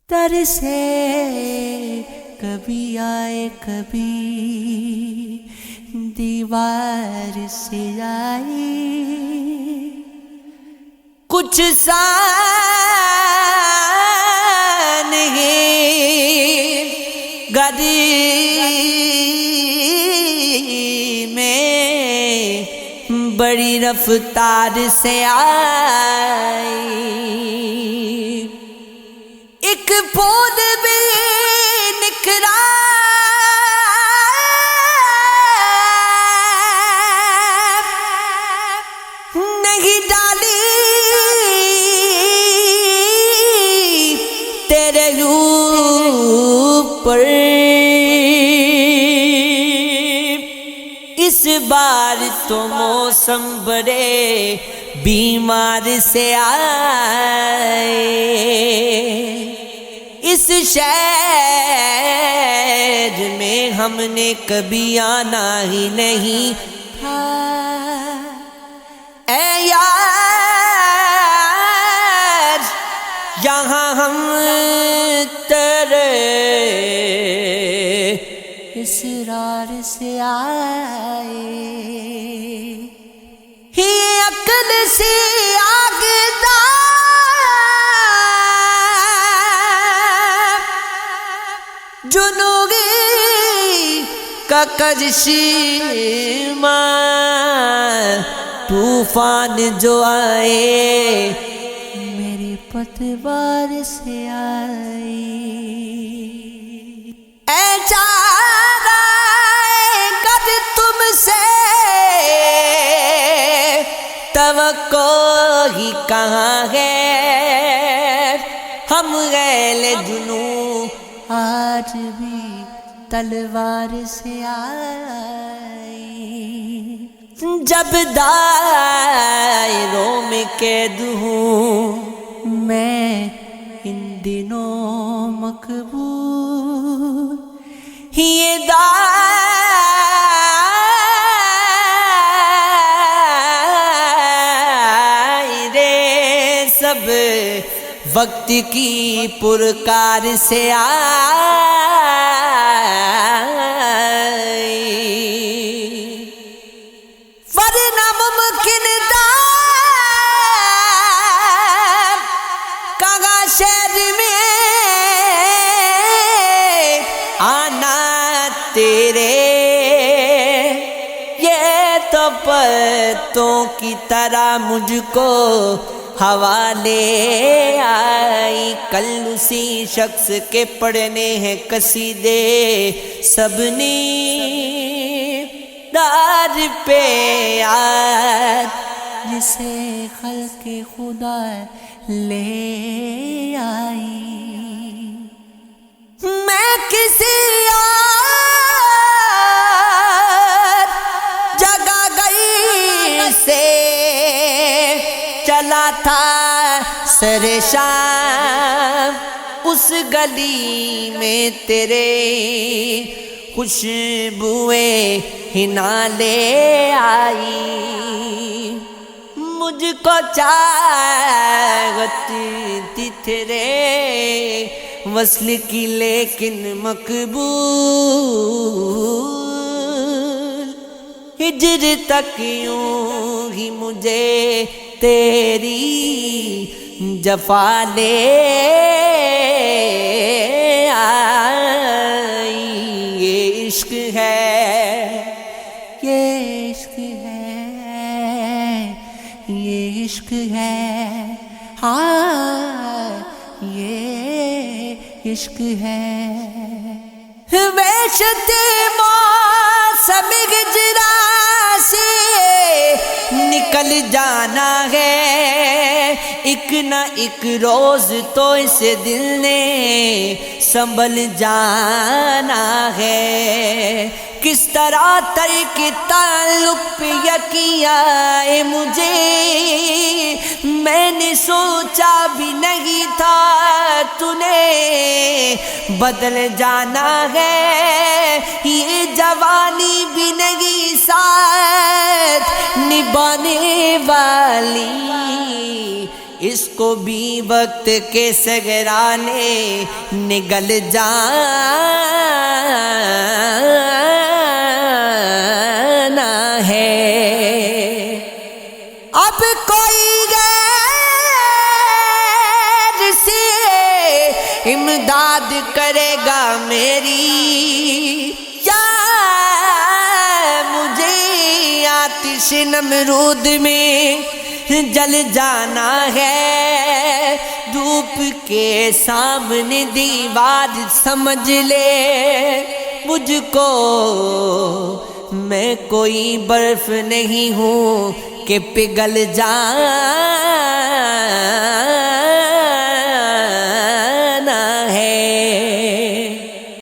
در سے کبھی آئے کبھی دیوار سے آئی، کچھ سان نہیں گدی میں بڑی رفتار سے آئی، ایک پھول بھی نکھرا نہیں ڈالی تیرے روپ پر، اس بار تو موسم بڑے بیمار سے آئے، اس شہر میں ہم نے کبھی آنا ہی نہیں تھا، اے یار یہاں ہم تیرے اسرار سے آئے، ہی عقل سے آگتا جنوبی کا کجشیما طوفان جو آئے میری پتوار سے آئی، اے چارہ قد تم سے توقع ہی کہاں ہے، ہم غیل جنوں آج بھی تلوار سے آئی، جب دائروں میں قید ہوں میں ان دنوں مقبول، یہ دائرے سب وقت کی پرکار سے آئی، ورنہ ممکن تھا کہاں شہر میں آنا تیرے، یہ تو پتوں کی طرح مجھ کو حوالے آئی، کل اسی شخص کے پڑھنے ہیں قصیدے سب نے دار پہ یاد، جسے خلق خدا لے آئی، میں کسی اور جگہ گئی سے چلا تھا سر شام، اس گلی میں تیرے خوشبوئیں ہنا لے آئی، مجھ کو چاہت تھی تیرے وصل کی لیکن مقبول، ہجر تک یوں ہی مجھے تیری جفا لے آئی، یہ عشق ہے، یہ عشق ہے، یہ عشق ہے، ہاں یہ عشق ہے، وحشت موسم ہجرا سے نکل جانا ہے، ایک نہ ایک روز تو اس دل نے سنبھل جانا ہے، کس طرح ترک تعلق پہ یقین آئے مجھے، میں نے سوچا بھی نہیں تھا تو نے بدل جانا ہے، یہ جوانی بھی نہیں ساتھ نبھانے والی، اس کو بھی وقت کے سگرانے نگل جانا ہے۔ اب کوئی غیر سے امداد کرے گا میری، یا مجھے آتش نمرود میں جل جانا ہے۔ دھوپ کے سامنے دیوار سمجھ لے مجھ کو، میں کوئی برف نہیں ہوں کہ پگھل جاؤں۔